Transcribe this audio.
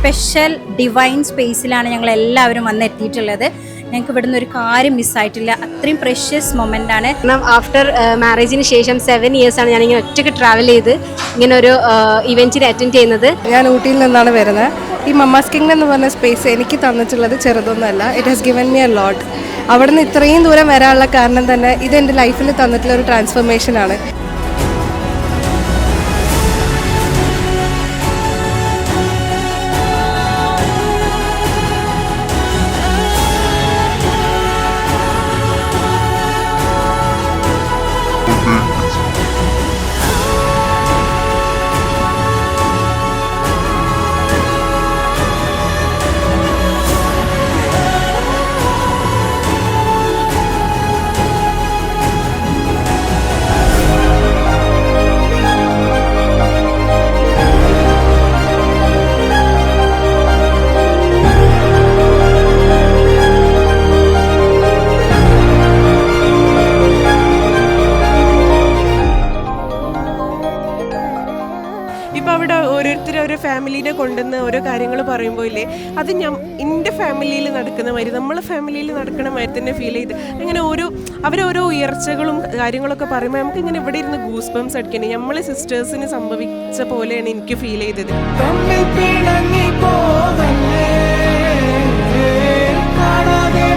Special divine സ്പേസിലാണ് ഞങ്ങൾ എല്ലാവരും വന്നെത്തിയിട്ടുള്ളത്. ഞങ്ങൾക്ക് ഇവിടുന്ന് ഒരു കാര്യം മിസ്സായിട്ടില്ല. അത്രയും പ്രഷ്യസ് മൊമെൻ്റ് ആണ്. ആഫ്റ്റർ മാരേജിന് ശേഷം 7 years ആണ് ഞാനിങ്ങനെ ഒറ്റയ്ക്ക് ട്രാവൽ ചെയ്ത് ഇങ്ങനെ ഒരു ഇവൻറ്റിന് അറ്റൻഡ് ചെയ്യുന്നത്. ഞാൻ ഊട്ടിയിൽ നിന്നാണ് വരുന്നത്. ഈ മമ്മാസ് കിങ്ഡം എന്ന് പറഞ്ഞ സ്പേസ് എനിക്ക് തന്നിട്ടുള്ളത് ചെറുതൊന്നുമല്ല. It has given me a lot. അവിടുന്ന് ഇത്രയും ദൂരം വരാനുള്ള കാരണം തന്നെ ഇത് എൻ്റെ ലൈഫിൽ തന്നിട്ടുള്ള ഒരു ട്രാൻസ്ഫോർമേഷനാണ്. ഇപ്പം അവിടെ ഓരോരുത്തരും ഓരോ ഫാമിലീനെ കൊണ്ടുവന്ന് ഓരോ കാര്യങ്ങൾ പറയുമ്പോൾ ഇല്ലേ, അത് എൻ്റെ ഫാമിലിയിൽ നടക്കുന്ന മാതിരി നമ്മളെ ഫാമിലിയിൽ നടക്കുന്ന മാതിരി തന്നെ ഫീൽ ചെയ്ത് അങ്ങനെ അവരോരോ ഉയർച്ചകളും കാര്യങ്ങളൊക്കെ പറയുമ്പോൾ നമുക്ക് ഇങ്ങനെ ഇവിടെ ഇരുന്ന് ഗൂസ് ബംസ് അടിക്കണേ. നമ്മളെ സിസ്റ്റേഴ്സിന് സംഭവിച്ച പോലെയാണ് എനിക്ക് ഫീൽ ചെയ്തത്. കാണാതെ